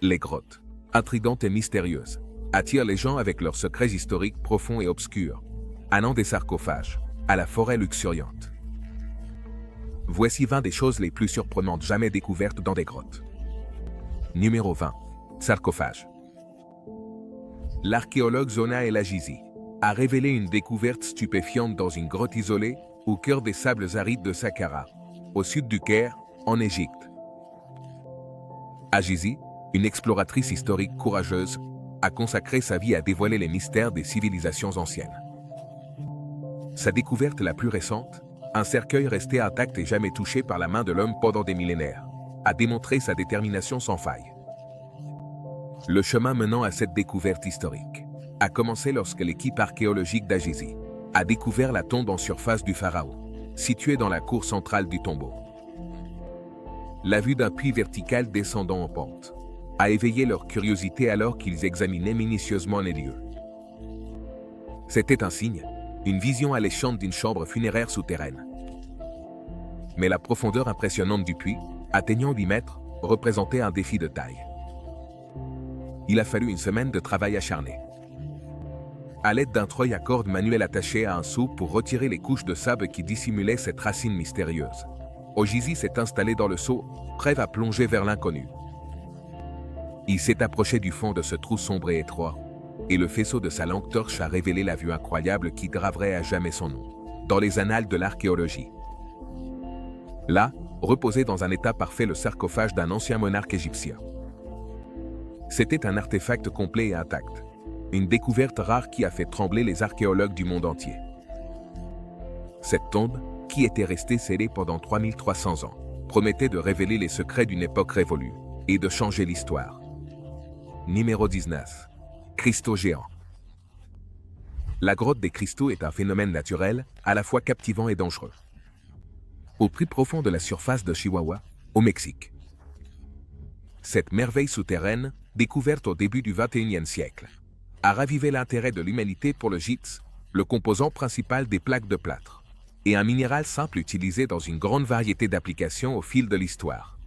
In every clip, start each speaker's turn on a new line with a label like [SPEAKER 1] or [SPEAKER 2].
[SPEAKER 1] Les grottes, intrigantes et mystérieuses, attirent les gens avec leurs secrets historiques profonds et obscurs, allant des sarcophages à la forêt luxuriante. Voici 20 des choses les plus surprenantes jamais découvertes dans des grottes. Numéro 20. Sarcophage. L'archéologue Zona El Ajizi a révélé une découverte stupéfiante dans une grotte isolée au cœur des sables arides de Saqqara, au sud du Caire, en Égypte. Ajizi, une exploratrice historique courageuse, a consacré sa vie à dévoiler les mystères des civilisations anciennes. Sa découverte la plus récente, un cercueil resté intact et jamais touché par la main de l'homme pendant des millénaires, a démontré sa détermination sans faille. Le chemin menant à cette découverte historique a commencé lorsque l'équipe archéologique d'Ajizi a découvert la tombe en surface du pharaon, située dans la cour centrale du tombeau. La vue d'un puits vertical descendant en pente a éveillé leur curiosité alors qu'ils examinaient minutieusement les lieux. C'était un signe, une vision alléchante d'une chambre funéraire souterraine. Mais la profondeur impressionnante du puits, atteignant 8 mètres, représentait un défi de taille. Il a fallu une semaine de travail acharné. À l'aide d'un treuil à cordes manuel attaché à un seau pour retirer les couches de sable qui dissimulaient cette racine mystérieuse, Ajizi s'est installé dans le seau, prêt à plonger vers l'inconnu. Il s'est approché du fond de ce trou sombre et étroit, et le faisceau de sa lampe torche a révélé la vue incroyable qui graverait à jamais son nom, dans les annales de l'archéologie. Là, reposait dans un état parfait le sarcophage d'un ancien monarque égyptien. C'était un artefact complet et intact, une découverte rare qui a fait trembler les archéologues du monde entier. Cette tombe, qui était restée scellée pendant 3300 ans, promettait de révéler les secrets d'une époque révolue et de changer l'histoire. Numéro 19. Cristaux géants. La grotte des cristaux est un phénomène naturel, à la fois captivant et dangereux. Au plus profond de la surface de Chihuahua, au Mexique. Cette merveille souterraine, découverte au début du XXIe siècle, a ravivé l'intérêt de l'humanité pour le gypse, le composant principal des plaques de plâtre, et un minéral simple utilisé dans une grande variété d'applications au fil de l'histoire.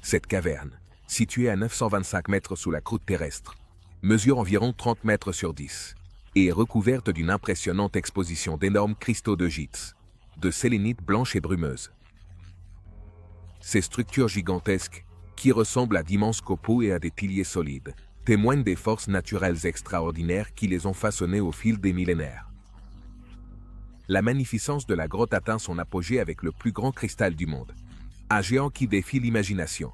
[SPEAKER 1] Cette caverne, située à 925 mètres sous la croûte terrestre, mesure environ 30 mètres sur 10 et est recouverte d'une impressionnante exposition d'énormes cristaux de gypse, de sélénite blanche et brumeuse. Ces structures gigantesques, qui ressemblent à d'immenses copeaux et à des piliers solides, témoignent des forces naturelles extraordinaires qui les ont façonnés au fil des millénaires. La magnificence de la grotte atteint son apogée avec le plus grand cristal du monde, un géant qui défie l'imagination,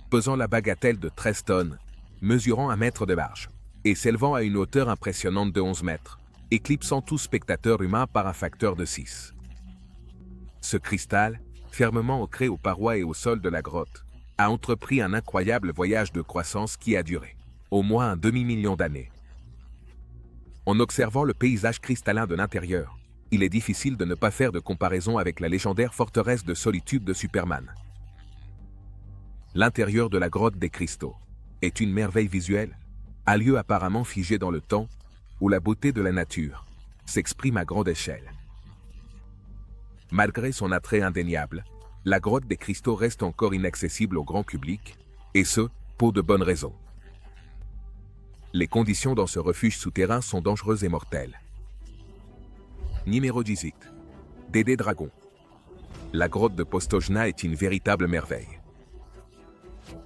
[SPEAKER 1] pesant la bagatelle de 13 tonnes, mesurant 1 mètre de large, et s'élevant à une hauteur impressionnante de 11 mètres, éclipsant tout spectateur humain par un facteur de 6. Ce cristal, fermement ancré aux parois et au sol de la grotte, a entrepris un incroyable voyage de croissance qui a duré au moins un demi-million d'années. En observant le paysage cristallin de l'intérieur, il est difficile de ne pas faire de comparaison avec la légendaire forteresse de solitude de Superman. L'intérieur de la grotte des cristaux est une merveille visuelle, un lieu apparemment figé dans le temps, où la beauté de la nature s'exprime à grande échelle. Malgré son attrait indéniable, la grotte des cristaux reste encore inaccessible au grand public, et ce, pour de bonnes raisons. Les conditions dans ce refuge souterrain sont dangereuses et mortelles. Numéro 18. Dédé Dragon. La grotte de Postojna est une véritable merveille.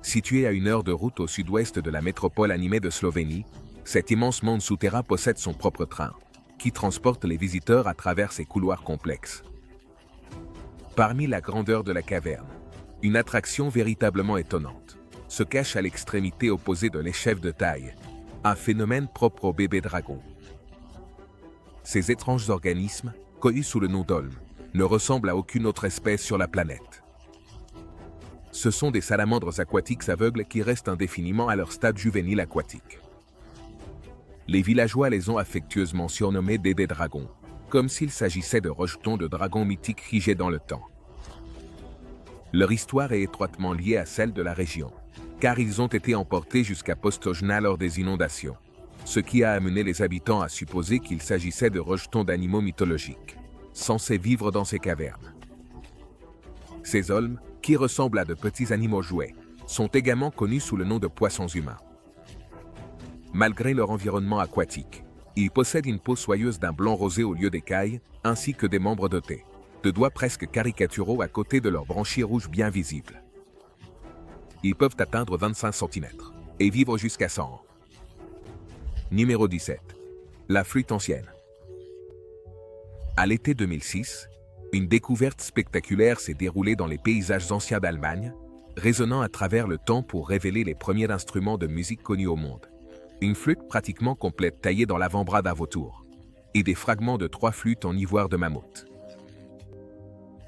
[SPEAKER 1] Située à 1 heure de route au sud-ouest de la métropole animée de Slovénie, cet immense monde souterrain possède son propre train, qui transporte les visiteurs à travers ses couloirs complexes. Parmi la grandeur de la caverne, une attraction véritablement étonnante se cache à l'extrémité opposée de l'échelle de taille, un phénomène propre aux bébés dragons. Ces étranges organismes, connus sous le nom d'olmes, ne ressemblent à aucune autre espèce sur la planète. Ce sont des salamandres aquatiques aveugles qui restent indéfiniment à leur stade juvénile aquatique. Les villageois les ont affectueusement surnommés Dédé Dragons, comme s'il s'agissait de rejetons de dragons mythiques figés dans le temps. Leur histoire est étroitement liée à celle de la région, car ils ont été emportés jusqu'à Postojna lors des inondations, ce qui a amené les habitants à supposer qu'il s'agissait de rejetons d'animaux mythologiques, censés vivre dans ces cavernes. Ces olmes, qui ressemblent à de petits animaux jouets, sont également connus sous le nom de poissons humains. Malgré leur environnement aquatique, ils possèdent une peau soyeuse d'un blanc rosé au lieu d'écailles, ainsi que des membres dotés de doigts presque caricaturaux à côté de leurs branchies rouges bien visibles. Ils peuvent atteindre 25 cm et vivre jusqu'à 100 ans. Numéro 17. La flûte ancienne. À l'été 2006, une découverte spectaculaire s'est déroulée dans les paysages anciens d'Allemagne, résonnant à travers le temps pour révéler les premiers instruments de musique connus au monde. Une flûte pratiquement complète taillée dans l'avant-bras d'un vautour, et des fragments de 3 flûtes en ivoire de mammouth.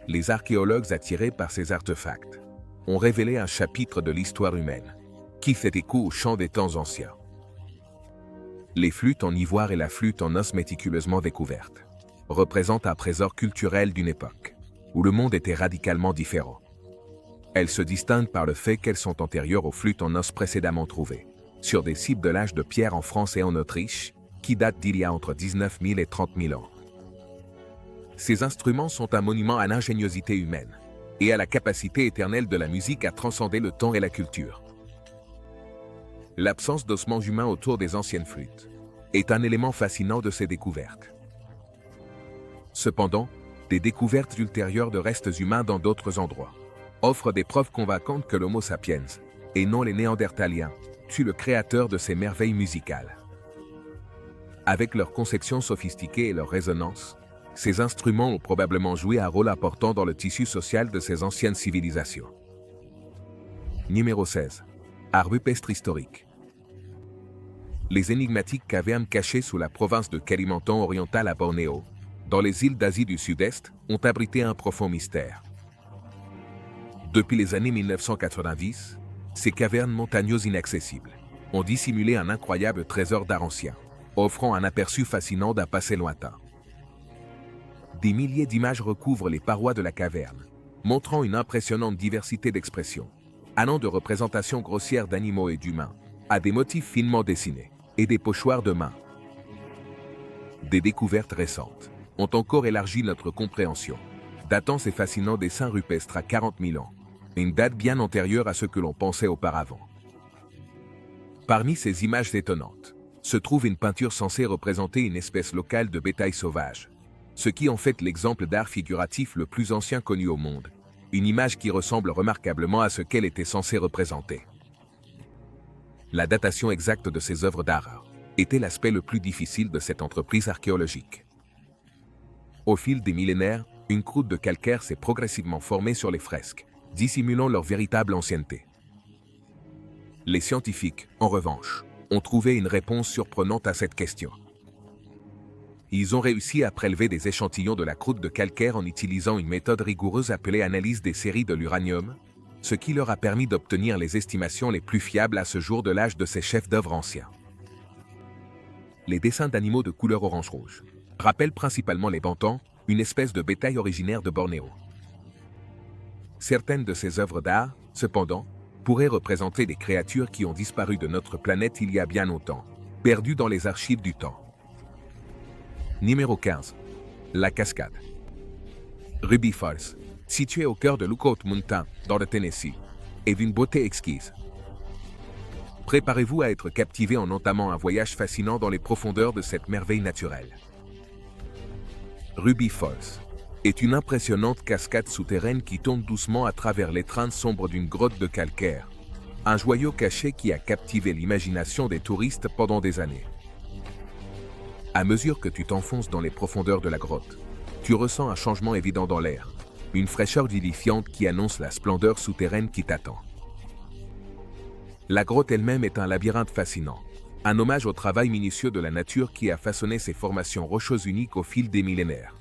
[SPEAKER 1] Les archéologues attirés par ces artefacts ont révélé un chapitre de l'histoire humaine, qui fait écho au chant des temps anciens. Les flûtes en ivoire et la flûte en os méticuleusement découvertes représentent un trésor culturel d'une époque où le monde était radicalement différent. Elles se distinguent par le fait qu'elles sont antérieures aux flûtes en os précédemment trouvées sur des sites de l'âge de pierre en France et en Autriche, qui datent d'il y a entre 19 000 et 30 000 ans. Ces instruments sont un monument à l'ingéniosité humaine et à la capacité éternelle de la musique à transcender le temps et la culture. L'absence d'ossements humains autour des anciennes flûtes est un élément fascinant de ces découvertes. Cependant, des découvertes ultérieures de restes humains dans d'autres endroits offrent des preuves convaincantes que l'Homo sapiens, et non les Néandertaliens, tue le créateur de ces merveilles musicales. Avec leur conception sophistiquée et leur résonance, ces instruments ont probablement joué un rôle important dans le tissu social de ces anciennes civilisations. Numéro 16. Art rupestre historique. Les énigmatiques cavernes cachées sous la province de Kalimantan oriental à Bornéo, dans les îles d'Asie du Sud-Est, ont abrité un profond mystère. Depuis les années 1990, ces cavernes montagneuses inaccessibles ont dissimulé un incroyable trésor d'art ancien, offrant un aperçu fascinant d'un passé lointain. Des milliers d'images recouvrent les parois de la caverne, montrant une impressionnante diversité d'expressions, allant de représentations grossières d'animaux et d'humains, à des motifs finement dessinés, et des pochoirs de main. Des découvertes récentes ont encore élargi notre compréhension, datant ces fascinants dessins rupestres à 40 000 ans, une date bien antérieure à ce que l'on pensait auparavant. Parmi ces images étonnantes, se trouve une peinture censée représenter une espèce locale de bétail sauvage, ce qui en fait l'exemple d'art figuratif le plus ancien connu au monde, une image qui ressemble remarquablement à ce qu'elle était censée représenter. La datation exacte de ces œuvres d'art était l'aspect le plus difficile de cette entreprise archéologique. Au fil des millénaires, une croûte de calcaire s'est progressivement formée sur les fresques, dissimulant leur véritable ancienneté. Les scientifiques, en revanche, ont trouvé une réponse surprenante à cette question. Ils ont réussi à prélever des échantillons de la croûte de calcaire en utilisant une méthode rigoureuse appelée analyse des séries de l'uranium, ce qui leur a permis d'obtenir les estimations les plus fiables à ce jour de l'âge de ces chefs-d'œuvre anciens. Les dessins d'animaux de couleur orange-rouge rappellent principalement les bantams, une espèce de bétail originaire de Bornéo. Certaines de ces œuvres d'art, cependant, pourraient représenter des créatures qui ont disparu de notre planète il y a bien longtemps, perdues dans les archives du temps. Numéro 15. La cascade. Ruby Falls, située au cœur de Lookout Mountain, dans le Tennessee, est d'une beauté exquise. Préparez-vous à être captivé en entamant un voyage fascinant dans les profondeurs de cette merveille naturelle. Ruby Falls est une impressionnante cascade souterraine qui tombe doucement à travers l'étreinte sombre d'une grotte de calcaire, un joyau caché qui a captivé l'imagination des touristes pendant des années. À mesure que tu t'enfonces dans les profondeurs de la grotte, tu ressens un changement évident dans l'air, une fraîcheur vivifiante qui annonce la splendeur souterraine qui t'attend. La grotte elle-même est un labyrinthe fascinant, un hommage au travail minutieux de la nature qui a façonné ces formations rocheuses uniques au fil des millénaires.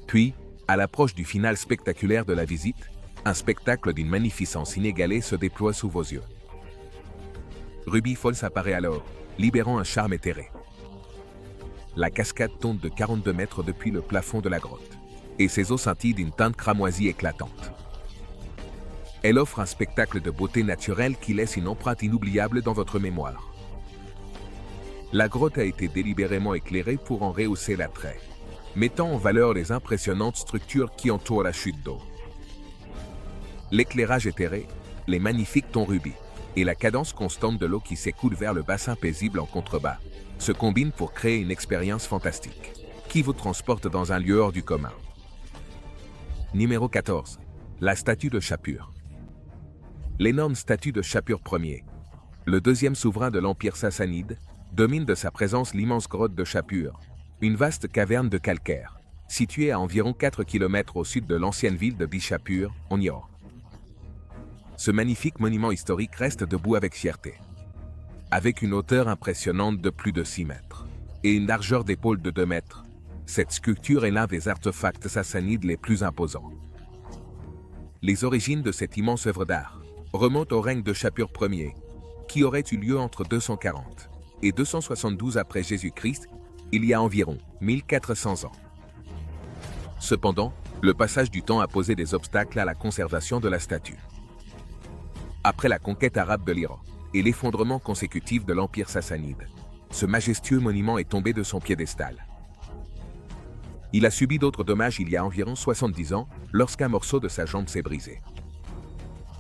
[SPEAKER 1] Puis, à l'approche du final spectaculaire de la visite, un spectacle d'une magnificence inégalée se déploie sous vos yeux. Ruby Falls apparaît alors, libérant un charme éthéré. La cascade tombe de 42 mètres depuis le plafond de la grotte, et ses eaux scintillent d'une teinte cramoisie éclatante. Elle offre un spectacle de beauté naturelle qui laisse une empreinte inoubliable dans votre mémoire. La grotte a été délibérément éclairée pour en rehausser l'attrait, mettant en valeur les impressionnantes structures qui entourent la chute d'eau. L'éclairage éthéré les magnifiques tons rubis et la cadence constante de l'eau qui s'écoule vers le bassin paisible en contrebas se combinent pour créer une expérience fantastique qui vous transporte dans un lieu hors du commun. Numéro 14. La statue de Shapur. L'énorme statue de Shapur Ier, le deuxième souverain de l'Empire sassanide, domine de sa présence l'immense grotte de Shapur, une vaste caverne de calcaire, située à environ 4 km au sud de l'ancienne ville de Bishapur, en Iran. Ce magnifique monument historique reste debout avec fierté. Avec une hauteur impressionnante de plus de 6 mètres et une largeur d'épaule de 2 mètres, cette sculpture est l'un des artefacts sassanides les plus imposants. Les origines de cette immense œuvre d'art remontent au règne de Shapur Ier, qui aurait eu lieu entre 240 et 272 après Jésus-Christ, il y a environ 1400 ans. Cependant, le passage du temps a posé des obstacles à la conservation de la statue. Après la conquête arabe de l'Iran et l'effondrement consécutif de l'Empire sassanide, ce majestueux monument est tombé de son piédestal. Il a subi d'autres dommages il y a environ 70 ans, lorsqu'un morceau de sa jambe s'est brisé.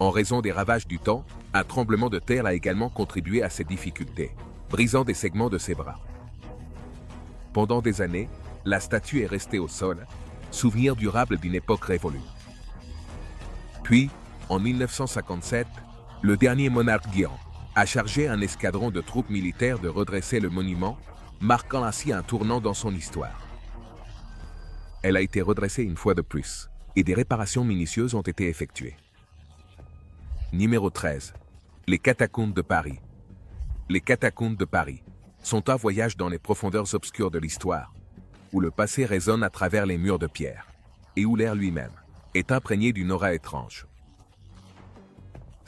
[SPEAKER 1] En raison des ravages du temps, un tremblement de terre a également contribué à ces difficultés, brisant des segments de ses bras. Pendant des années, la statue est restée au sol, souvenir durable d'une époque révolue. Puis, en 1957, le dernier monarque d'Iran a chargé un escadron de troupes militaires de redresser le monument, marquant ainsi un tournant dans son histoire. Elle a été redressée une fois de plus, et des réparations minutieuses ont été effectuées. Numéro 13. Les catacombes de Paris. Les catacombes de Paris sont un voyage dans les profondeurs obscures de l'histoire, où le passé résonne à travers les murs de pierre, et où l'air lui-même est imprégné d'une aura étrange.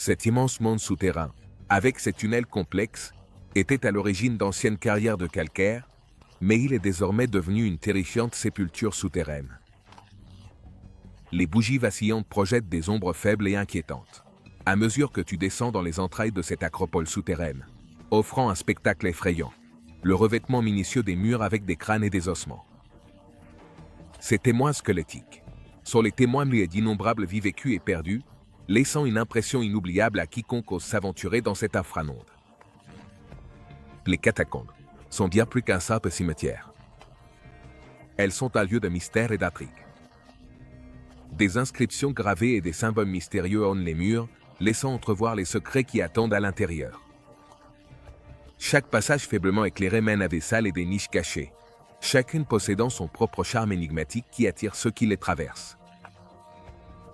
[SPEAKER 1] Cet immense monde souterrain, avec ses tunnels complexes, était à l'origine d'anciennes carrières de calcaire, mais il est désormais devenu une terrifiante sépulture souterraine. Les bougies vacillantes projettent des ombres faibles et inquiétantes, à mesure que tu descends dans les entrailles de cette acropole souterraine, offrant un spectacle effrayant, le revêtement minutieux des murs avec des crânes et des ossements. Ces témoins squelettiques sont les témoins muets d'innombrables vies vécues et perdues, laissant une impression inoubliable à quiconque ose s'aventurer dans cet inframonde. Les catacombes sont bien plus qu'un simple cimetière. Elles sont un lieu de mystère et d'intrigue. Des inscriptions gravées et des symboles mystérieux ornent les murs, laissant entrevoir les secrets qui attendent à l'intérieur. Chaque passage faiblement éclairé mène à des salles et des niches cachées, chacune possédant son propre charme énigmatique qui attire ceux qui les traversent.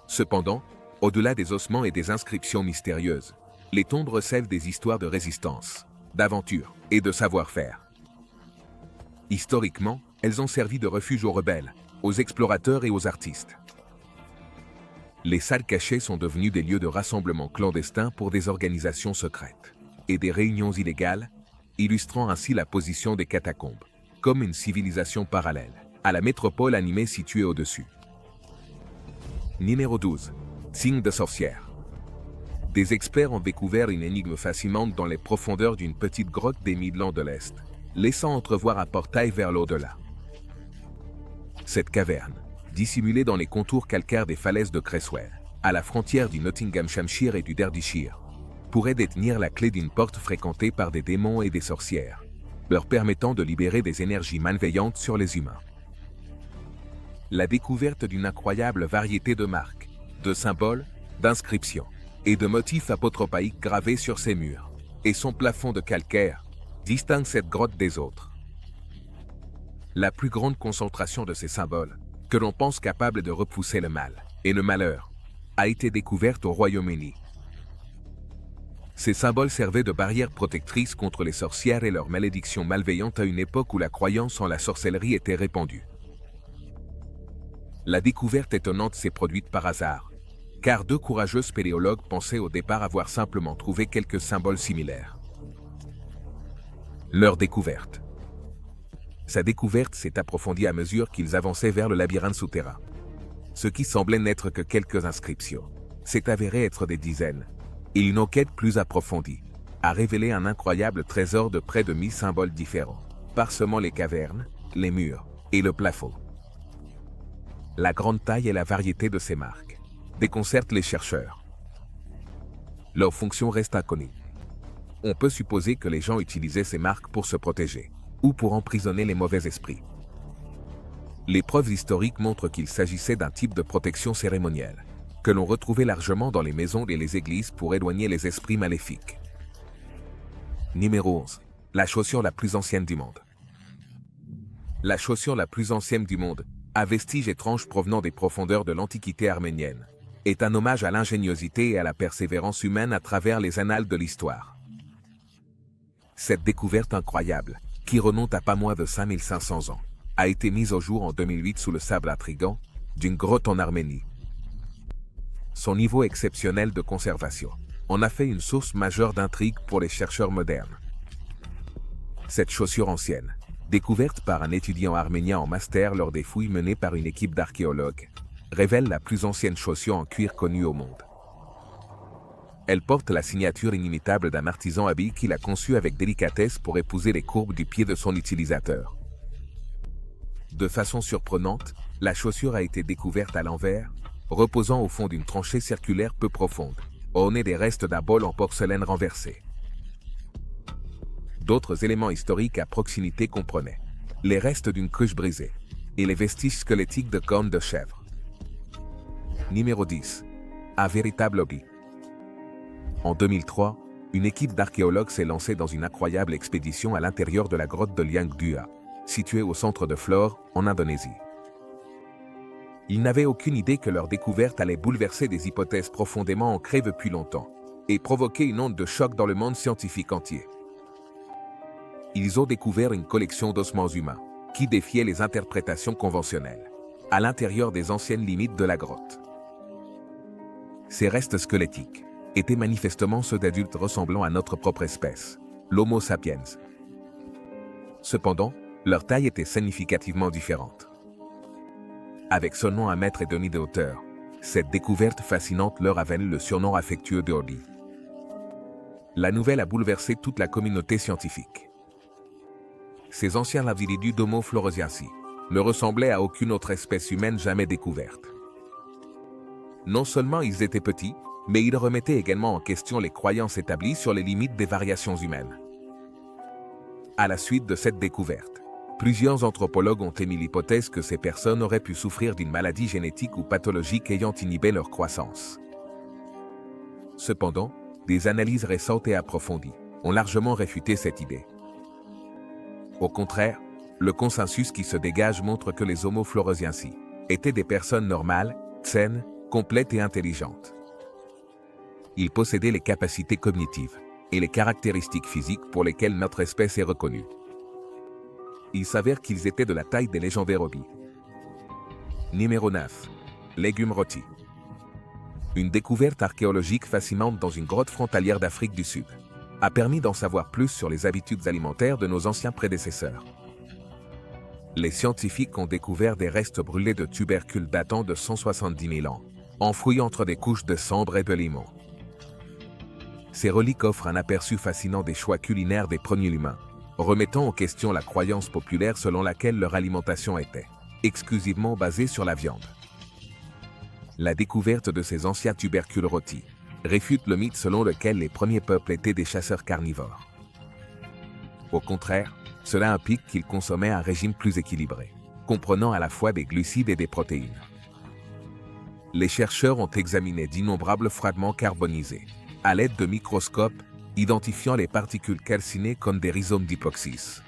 [SPEAKER 1] Cependant, au-delà des ossements et des inscriptions mystérieuses, les tombes recèlent des histoires de résistance, d'aventure et de savoir-faire. Historiquement, elles ont servi de refuge aux rebelles, aux explorateurs et aux artistes. Les salles cachées sont devenues des lieux de rassemblement clandestins pour des organisations secrètes et des réunions illégales, illustrant ainsi la position des catacombes, comme une civilisation parallèle à la métropole animée située au-dessus. Numéro 12. Signe de sorcière. Des experts ont découvert une énigme fascinante dans les profondeurs d'une petite grotte des Midlands de l'Est, laissant entrevoir un portail vers l'au-delà. Cette caverne, dissimulée dans les contours calcaires des falaises de Creswell, à la frontière du Nottinghamshire et du Derbyshire, pourrait détenir la clé d'une porte fréquentée par des démons et des sorcières, leur permettant de libérer des énergies malveillantes sur les humains. La découverte d'une incroyable variété de marques, de symboles, d'inscriptions et de motifs apotropaïques gravés sur ses murs, et son plafond de calcaire, distingue cette grotte des autres. La plus grande concentration de ces symboles, que l'on pense capable de repousser le mal et le malheur, a été découverte au Royaume-Uni. Ces symboles servaient de barrières protectrices contre les sorcières et leurs malédictions malveillantes à une époque où la croyance en la sorcellerie était répandue. La découverte étonnante s'est produite par hasard, car deux courageux spéléologues pensaient au départ avoir simplement trouvé quelques symboles similaires. Leur découverte. Sa découverte s'est approfondie à mesure qu'ils avançaient vers le labyrinthe souterrain. Ce qui semblait n'être que quelques inscriptions s'est avéré être des dizaines, et une enquête plus approfondie a révélé un incroyable trésor de près de 1000 symboles différents, parsemant les cavernes, les murs et le plafond. La grande taille et la variété de ces marques déconcertent les chercheurs. leur fonction reste inconnue. On peut supposer que les gens utilisaient ces marques pour se protéger, ou pour emprisonner les mauvais esprits. Les preuves historiques montrent qu'il s'agissait d'un type de protection cérémonielle, que l'on retrouvait largement dans les maisons et les églises pour éloigner les esprits maléfiques. Numéro 11. La chaussure la plus ancienne du monde. La chaussure la plus ancienne du monde, à vestige étrange provenant des profondeurs de l'Antiquité arménienne, est un hommage à l'ingéniosité et à la persévérance humaine à travers les annales de l'histoire. Cette découverte incroyable, qui remonte à pas moins de 5500 ans, a été mise au jour en 2008 sous le sable intrigant d'une grotte en Arménie. Son niveau exceptionnel de conservation en a fait une source majeure d'intrigue pour les chercheurs modernes. Cette chaussure ancienne, découverte par un étudiant arménien en master lors des fouilles menées par une équipe d'archéologues, révèle la plus ancienne chaussure en cuir connue au monde. Elle porte la signature inimitable d'un artisan habile qui l'a conçue avec délicatesse pour épouser les courbes du pied de son utilisateur. De façon surprenante, la chaussure a été découverte à l'envers, reposant au fond d'une tranchée circulaire peu profonde, ornée des restes d'un bol en porcelaine renversé. D'autres éléments historiques à proximité comprenaient les restes d'une cruche brisée et les vestiges squelettiques de cornes de chèvre. Numéro 10. Un véritable hobby. En 2003, une équipe d'archéologues s'est lancée dans une incroyable expédition à l'intérieur de la grotte de Liang Dua, située au centre de Flore, en Indonésie. Ils n'avaient aucune idée que leur découverte allait bouleverser des hypothèses profondément ancrées depuis longtemps et provoquer une onde de choc dans le monde scientifique entier. Ils ont découvert une collection d'ossements humains qui défiait les interprétations conventionnelles, à l'intérieur des anciennes limites de la grotte. Ces restes squelettiques étaient manifestement ceux d'adultes ressemblant à notre propre espèce, l'Homo sapiens. Cependant, leur taille était significativement différente. Avec seulement 1,5 m de hauteur, cette découverte fascinante leur a valu le surnom affectueux de Hobby. La nouvelle a bouleversé toute la communauté scientifique. Ces anciens individus d'Homo floresiensis ne ressemblaient à aucune autre espèce humaine jamais découverte. Non seulement ils étaient petits, mais ils remettaient également en question les croyances établies sur les limites des variations humaines. À la suite de cette découverte, plusieurs anthropologues ont émis l'hypothèse que ces personnes auraient pu souffrir d'une maladie génétique ou pathologique ayant inhibé leur croissance. Cependant, des analyses récentes et approfondies ont largement réfuté cette idée. Au contraire, le consensus qui se dégage montre que les Homo floresiensis étaient des personnes normales, saines, complètes et intelligentes. Ils possédaient les capacités cognitives et les caractéristiques physiques pour lesquelles notre espèce est reconnue. Il s'avère qu'ils étaient de la taille des légendaires hobbies. Numéro 9. Légumes rôtis. Une découverte archéologique fascinante dans une grotte frontalière d'Afrique du Sud a permis d'en savoir plus sur les habitudes alimentaires de nos anciens prédécesseurs. Les scientifiques ont découvert des restes brûlés de tubercules datant de 170 000 ans, enfouis entre des couches de cendres et de limon. Ces reliques offrent un aperçu fascinant des choix culinaires des premiers humains, remettant en question la croyance populaire selon laquelle leur alimentation était exclusivement basée sur la viande. La découverte de ces anciens tubercules rôtis réfute le mythe selon lequel les premiers peuples étaient des chasseurs carnivores. Au contraire, cela implique qu'ils consommaient un régime plus équilibré, comprenant à la fois des glucides et des protéines. Les chercheurs ont examiné d'innombrables fragments carbonisés, à l'aide de microscopes, identifiant les particules calcinées comme des rhizomes d'hypoxis.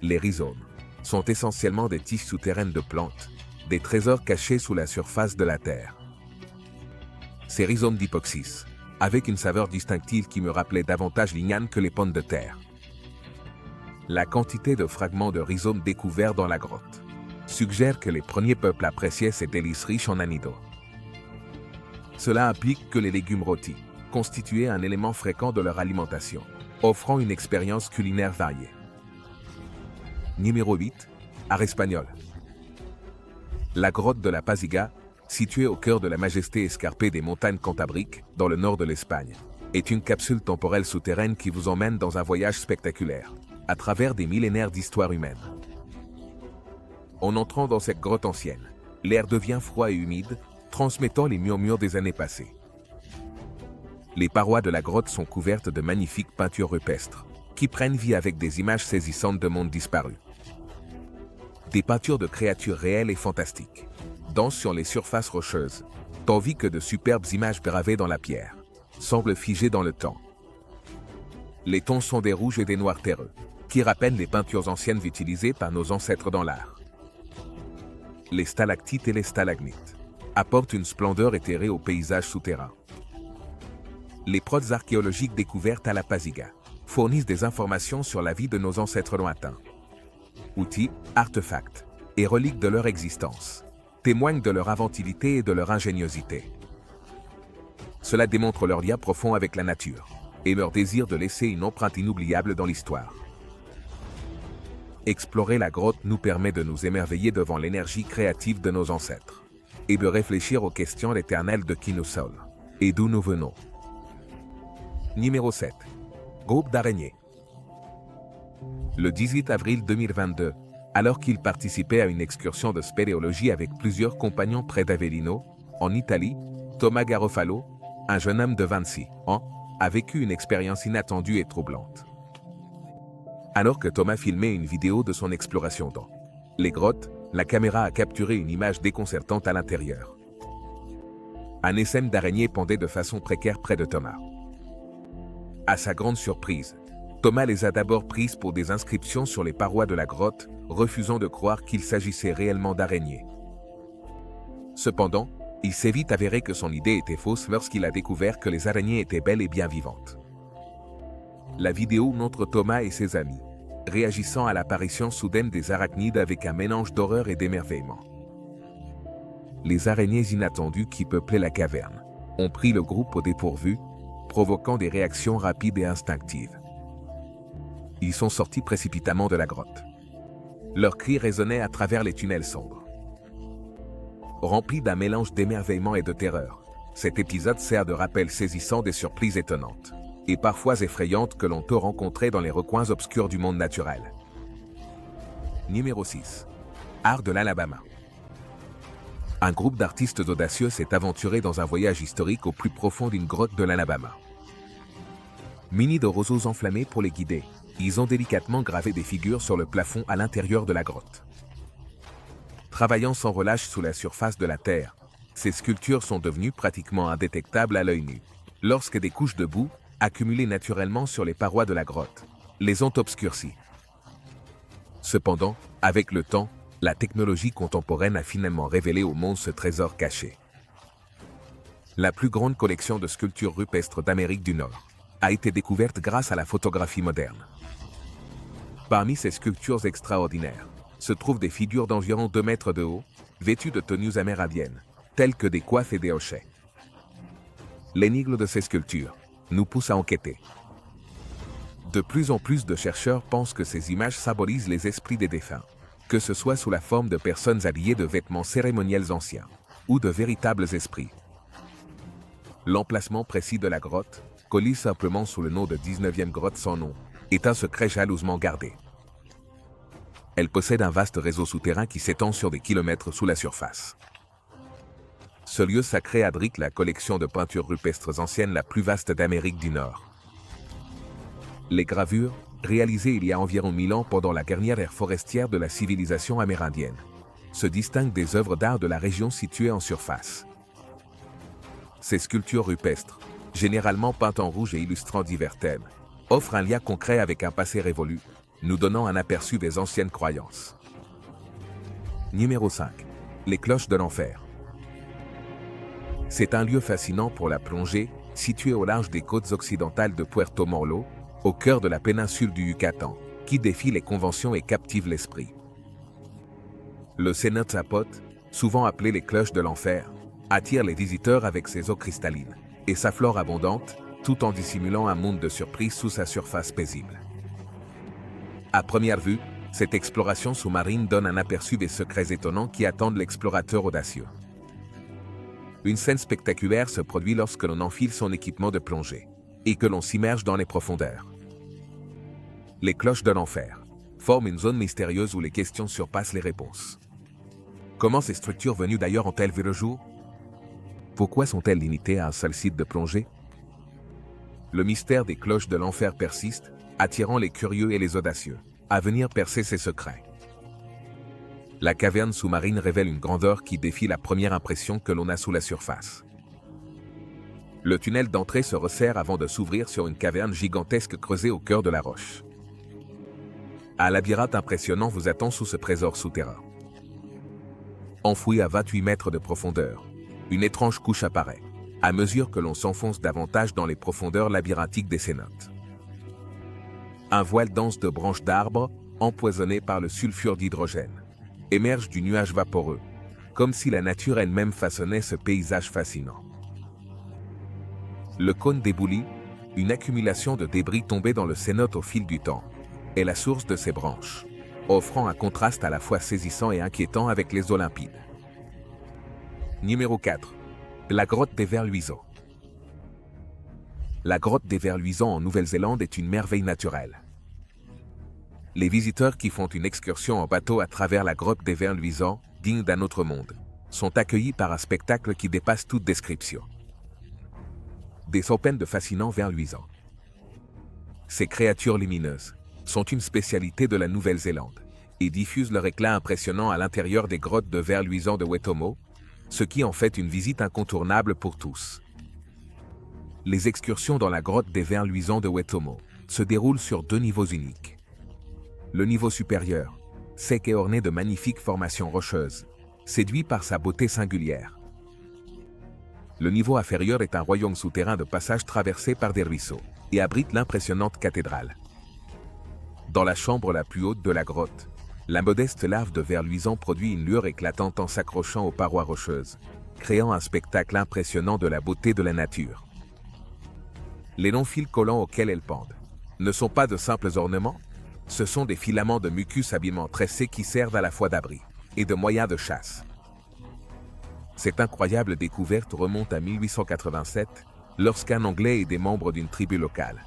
[SPEAKER 1] Les rhizomes sont essentiellement des tiges souterraines de plantes, des trésors cachés sous la surface de la Terre. Ces rhizomes d'hypoxis, avec une saveur distinctive qui me rappelait davantage l'ignane que les pommes de terre. La quantité de fragments de rhizomes découverts dans la grotte suggère que les premiers peuples appréciaient ces délices riches en amido. Cela implique que les légumes rôtis constituaient un élément fréquent de leur alimentation, offrant une expérience culinaire variée. Numéro 8. Art espagnol. La grotte de la Pasiga, située au cœur de la majesté escarpée des montagnes cantabriques, dans le nord de l'Espagne, est une capsule temporelle souterraine qui vous emmène dans un voyage spectaculaire, à travers des millénaires d'histoire humaine. En entrant dans cette grotte ancienne, l'air devient froid et humide, transmettant les murmures des années passées. Les parois de la grotte sont couvertes de magnifiques peintures rupestres, qui prennent vie avec des images saisissantes de mondes disparus. Des peintures de créatures réelles et fantastiques dansent sur les surfaces rocheuses, tandis que de superbes images gravées dans la pierre semblent figées dans le temps. Les tons sont des rouges et des noirs terreux, qui rappellent les peintures anciennes utilisées par nos ancêtres dans l'art. Les stalactites et les stalagmites apportent une splendeur éthérée au paysage souterrain. Les protes archéologiques découvertes à la Pasiga fournissent des informations sur la vie de nos ancêtres lointains. Outils, artefacts et reliques de leur existence témoignent de leur inventivité et de leur ingéniosité. Cela démontre leur lien profond avec la nature et leur désir de laisser une empreinte inoubliable dans l'histoire. Explorer la grotte nous permet de nous émerveiller devant l'énergie créative de nos ancêtres et de réfléchir aux questions éternelles de qui nous sommes et d'où nous venons. Numéro 7. Groupe d'araignées. Le 18 avril 2022, alors qu'il participait à une excursion de spéléologie avec plusieurs compagnons près d'Avellino, en Italie, Thomas Garofalo, un jeune homme de 26 ans, a vécu une expérience inattendue et troublante. Alors que Thomas filmait une vidéo de son exploration dans les grottes, la caméra a capturé une image déconcertante à l'intérieur. Un essaim d'araignées pendait de façon précaire près de Thomas. À sa grande surprise, Thomas les a d'abord prises pour des inscriptions sur les parois de la grotte, refusant de croire qu'il s'agissait réellement d'araignées. Cependant, il s'est vite avéré que son idée était fausse lorsqu'il a découvert que les araignées étaient bel et bien vivantes. La vidéo montre Thomas et ses amis réagissant à l'apparition soudaine des arachnides avec un mélange d'horreur et d'émerveillement. Les araignées inattendues qui peuplaient la caverne ont pris le groupe au dépourvu, provoquant des réactions rapides et instinctives. Ils sont sortis précipitamment de la grotte. Leurs cris résonnaient à travers les tunnels sombres. Rempli d'un mélange d'émerveillement et de terreur, cet épisode sert de rappel saisissant des surprises étonnantes et parfois effrayantes que l'on peut rencontrer dans les recoins obscurs du monde naturel. Numéro 6. Art de l'Alabama. Un groupe d'artistes audacieux s'est aventuré dans un voyage historique au plus profond d'une grotte de l'Alabama. Munis de roseaux enflammés pour les guider, ils ont délicatement gravé des figures sur le plafond à l'intérieur de la grotte. Travaillant sans relâche sous la surface de la terre, ces sculptures sont devenues pratiquement indétectables à l'œil nu, lorsque des couches de boue, accumulées naturellement sur les parois de la grotte, les ont obscurcies. Cependant, avec le temps, la technologie contemporaine a finalement révélé au monde ce trésor caché. La plus grande collection de sculptures rupestres d'Amérique du Nord a été découverte grâce à la photographie moderne. Parmi ces sculptures extraordinaires, se trouvent des figures d'environ 2 mètres de haut, vêtues de tenues amérindiennes, telles que des coiffes et des hochets. L'énigme de ces sculptures nous pousse à enquêter. De plus en plus de chercheurs pensent que ces images symbolisent les esprits des défunts, que ce soit sous la forme de personnes habillées de vêtements cérémoniels anciens, ou de véritables esprits. L'emplacement précis de la grotte, connue simplement sous le nom de 19e grotte sans nom, est un secret jalousement gardé. Elle possède un vaste réseau souterrain qui s'étend sur des kilomètres sous la surface. Ce lieu sacré abrite la collection de peintures rupestres anciennes la plus vaste d'Amérique du Nord. Les gravures, réalisées il y a environ 1000 ans pendant la dernière ère forestière de la civilisation amérindienne, se distinguent des œuvres d'art de la région située en surface. Ces sculptures rupestres, généralement peintes en rouge et illustrant divers thèmes, offrent un lien concret avec un passé révolu, nous donnant un aperçu des anciennes croyances. Numéro 5. Les cloches de l'enfer. C'est un lieu fascinant pour la plongée, situé au large des côtes occidentales de Puerto Morlo, au cœur de la péninsule du Yucatan, qui défie les conventions et captive l'esprit. Le cénote Zapote, souvent appelé les cloches de l'enfer, attire les visiteurs avec ses eaux cristallines et sa flore abondante, tout en dissimulant un monde de surprises sous sa surface paisible. À première vue, cette exploration sous-marine donne un aperçu des secrets étonnants qui attendent l'explorateur audacieux. Une scène spectaculaire se produit lorsque l'on enfile son équipement de plongée et que l'on s'immerge dans les profondeurs. Les cloches de l'enfer forment une zone mystérieuse où les questions surpassent les réponses. Comment ces structures venues d'ailleurs ont-elles vu le jour? Pourquoi sont-elles limitées à un seul site de plongée? Le mystère des cloches de l'enfer persiste, attirant les curieux et les audacieux à venir percer ses secrets. La caverne sous-marine révèle une grandeur qui défie la première impression que l'on a sous la surface. Le tunnel d'entrée se resserre avant de s'ouvrir sur une caverne gigantesque creusée au cœur de la roche. Un labyrinthe impressionnant vous attend sous ce trésor souterrain. Enfoui à 28 mètres de profondeur, une étrange couche apparaît, à mesure que l'on s'enfonce davantage dans les profondeurs labyrinthiques des cénotes. Un voile dense de branches d'arbres, empoisonnées par le sulfure d'hydrogène, émerge du nuage vaporeux, comme si la nature elle-même façonnait ce paysage fascinant. Le cône d'éboulis, une accumulation de débris tombés dans le cénote au fil du temps, est la source de ces branches, offrant un contraste à la fois saisissant et inquiétant avec les eaux limpides. Numéro 4. La grotte des vers luisants. La grotte des vers luisants en Nouvelle-Zélande est une merveille naturelle. Les visiteurs qui font une excursion en bateau à travers la grotte des vers luisants, digne d'un autre monde, sont accueillis par un spectacle qui dépasse toute description. Des centaines de fascinants vers luisants. Ces créatures lumineuses sont une spécialité de la Nouvelle-Zélande et diffusent leur éclat impressionnant à l'intérieur des grottes de vers luisants de Wetomo, ce qui en fait une visite incontournable pour tous. Les excursions dans la grotte des vers luisants de Wetomo se déroulent sur 2 niveaux uniques. Le niveau supérieur, sec et orné de magnifiques formations rocheuses, séduit par sa beauté singulière. Le niveau inférieur est un royaume souterrain de passage traversé par des ruisseaux et abrite l'impressionnante cathédrale. Dans la chambre la plus haute de la grotte, la modeste larve de vers luisant produit une lueur éclatante en s'accrochant aux parois rocheuses, créant un spectacle impressionnant de la beauté de la nature. Les longs fils collants auxquels elles pendent ne sont pas de simples ornements, ce sont des filaments de mucus habilement tressés qui servent à la fois d'abri et de moyen de chasse. Cette incroyable découverte remonte à 1887, lorsqu'un Anglais et des membres d'une tribu locale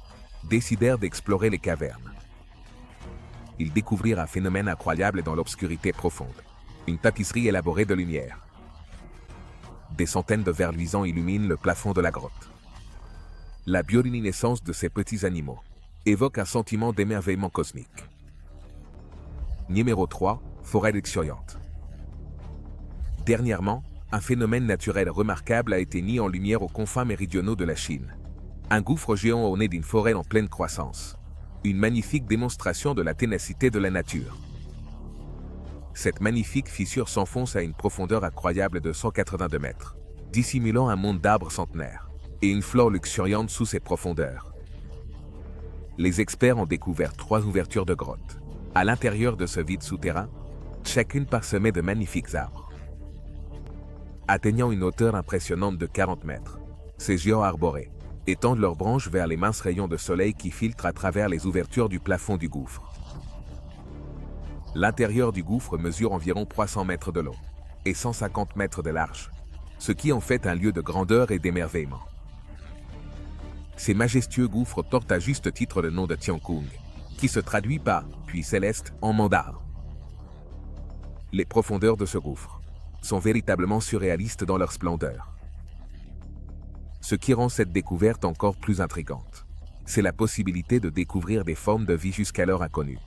[SPEAKER 1] décidèrent d'explorer les cavernes. Ils découvrirent un phénomène incroyable dans l'obscurité profonde, une tapisserie élaborée de lumière. Des centaines de vers luisants illuminent le plafond de la grotte. La bioluminescence de ces petits animaux évoque un sentiment d'émerveillement cosmique. Numéro 3. Forêt luxuriante. Dernièrement, un phénomène naturel remarquable a été mis en lumière aux confins méridionaux de la Chine. Un gouffre géant orné d'une forêt en pleine croissance. Une magnifique démonstration de la ténacité de la nature. Cette magnifique fissure s'enfonce à une profondeur incroyable de 182 mètres, dissimulant un monde d'arbres centenaires et une flore luxuriante sous ces profondeurs. Les experts ont découvert 3 ouvertures de grottes à l'intérieur de ce vide souterrain, chacune parsemée de magnifiques arbres. Atteignant une hauteur impressionnante de 40 mètres, ces géants arborés étendent leurs branches vers les minces rayons de soleil qui filtrent à travers les ouvertures du plafond du gouffre. L'intérieur du gouffre mesure environ 300 mètres de long et 150 mètres de large, ce qui en fait un lieu de grandeur et d'émerveillement. Ces majestueux gouffres portent à juste titre le nom de Tiankung, qui se traduit par « puits céleste » en mandarin. Les profondeurs de ce gouffre sont véritablement surréalistes dans leur splendeur. Ce qui rend cette découverte encore plus intrigante, c'est la possibilité de découvrir des formes de vie jusqu'alors inconnues.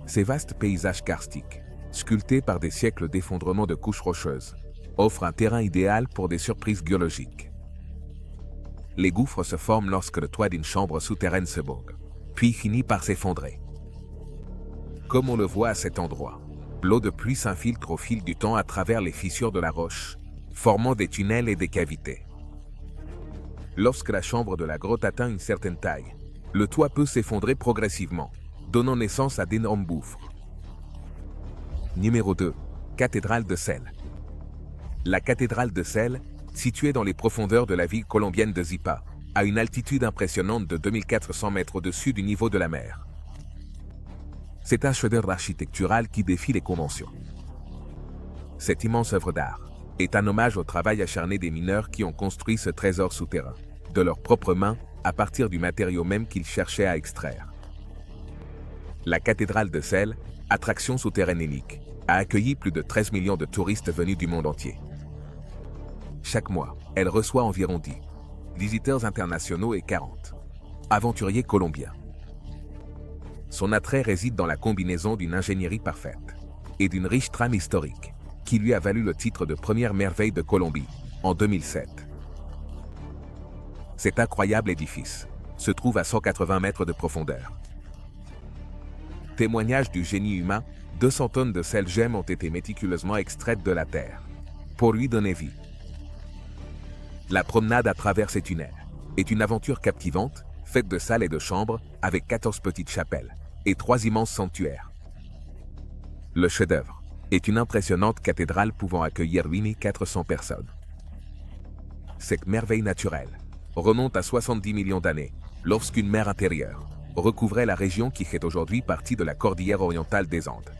[SPEAKER 1] Ces vastes paysages karstiques, sculptés par des siècles d'effondrement de couches rocheuses, offrent un terrain idéal pour des surprises biologiques. Les gouffres se forment lorsque le toit d'une chambre souterraine se bogue, puis finit par s'effondrer. Comme on le voit à cet endroit, l'eau de pluie s'infiltre au fil du temps à travers les fissures de la roche, formant des tunnels et des cavités. Lorsque la chambre de la grotte atteint une certaine taille, le toit peut s'effondrer progressivement, donnant naissance à d'énormes gouffres. Numéro 2. Cathédrale de sel. La cathédrale de sel, située dans les profondeurs de la ville colombienne de Zipa, a une altitude impressionnante de 2400 mètres au-dessus du niveau de la mer. C'est un chef-d'œuvre architectural qui défie les conventions. Cette immense œuvre d'art est un hommage au travail acharné des mineurs qui ont construit ce trésor souterrain, de leurs propres mains, à partir du matériau même qu'ils cherchaient à extraire. La cathédrale de sel, attraction souterraine unique, a accueilli plus de 13 millions de touristes venus du monde entier. Chaque mois, elle reçoit environ 10 visiteurs internationaux et 40 aventuriers colombiens. Son attrait réside dans la combinaison d'une ingénierie parfaite et d'une riche trame historique qui lui a valu le titre de première merveille de Colombie en 2007. Cet incroyable édifice se trouve à 180 mètres de profondeur. Témoignage du génie humain, 200 tonnes de sel gemme ont été méticuleusement extraites de la terre pour lui donner vie. La promenade à travers ces tunnels est une aventure captivante, faite de salles et de chambres, avec 14 petites chapelles et 3 immenses sanctuaires. Le chef-d'œuvre est une impressionnante cathédrale pouvant accueillir 8400 personnes. Cette merveille naturelle remonte à 70 millions d'années, lorsqu'une mer intérieure recouvrait la région qui fait aujourd'hui partie de la cordillère orientale des Andes.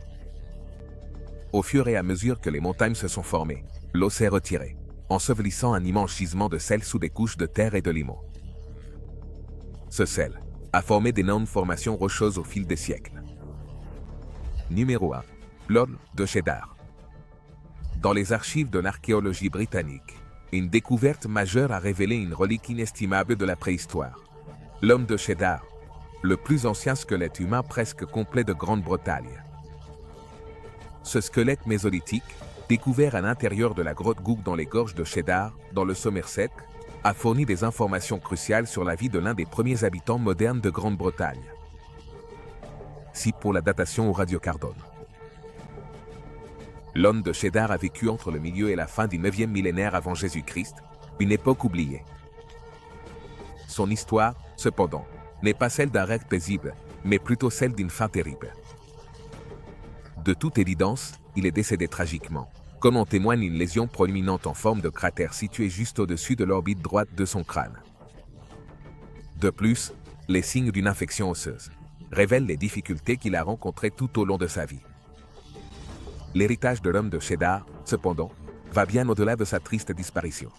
[SPEAKER 1] Au fur et à mesure que les montagnes se sont formées, l'eau s'est retirée, ensevelissant un immense gisement de sel sous des couches de terre et de limon. Ce sel a formé d'énormes formations rocheuses au fil des siècles. Numéro 1. L'homme de Cheddar. Dans les archives de l'archéologie britannique, une découverte majeure a révélé une relique inestimable de la préhistoire. L'homme de Cheddar, le plus ancien squelette humain presque complet de Grande-Bretagne. Ce squelette mésolithique, découvert à l'intérieur de la grotte Goug dans les gorges de Cheddar, dans le Somerset, a fourni des informations cruciales sur la vie de l'un des premiers habitants modernes de Grande-Bretagne. Si pour la datation au radiocarbone. L'homme de Cheddar a vécu entre le milieu et la fin du 9e millénaire avant Jésus-Christ, une époque oubliée. Son histoire, cependant, n'est pas celle d'un rêve paisible, mais plutôt celle d'une fin terrible. De toute évidence, il est décédé tragiquement, comme en témoigne une lésion proéminente en forme de cratère située juste au-dessus de l'orbite droite de son crâne. De plus, les signes d'une infection osseuse révèlent les difficultés qu'il a rencontrées tout au long de sa vie. L'héritage de l'homme de Cheddar, cependant, va bien au-delà de sa triste disparition.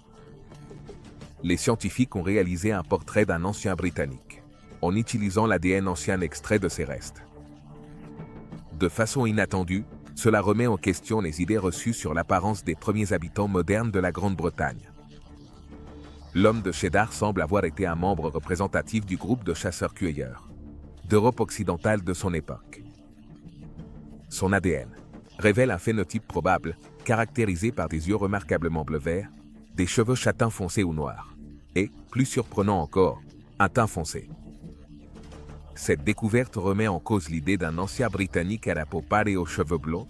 [SPEAKER 1] Les scientifiques ont réalisé un portrait d'un ancien Britannique, en utilisant l'ADN ancien extrait de ses restes. De façon inattendue, cela remet en question les idées reçues sur l'apparence des premiers habitants modernes de la Grande-Bretagne. L'homme de Cheddar semble avoir été un membre représentatif du groupe de chasseurs-cueilleurs d'Europe occidentale de son époque. Son ADN révèle un phénotype probable, caractérisé par des yeux remarquablement bleu-vert, des cheveux châtains foncés ou noirs, et, plus surprenant encore, un teint foncé. Cette découverte remet en cause l'idée d'un ancien Britannique à la peau pâle et aux cheveux blonds,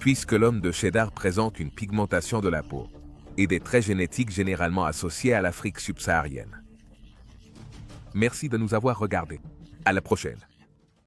[SPEAKER 1] puisque l'homme de Cheddar présente une pigmentation de la peau et des traits génétiques généralement associés à l'Afrique subsaharienne. Merci de nous avoir regardés. À la prochaine.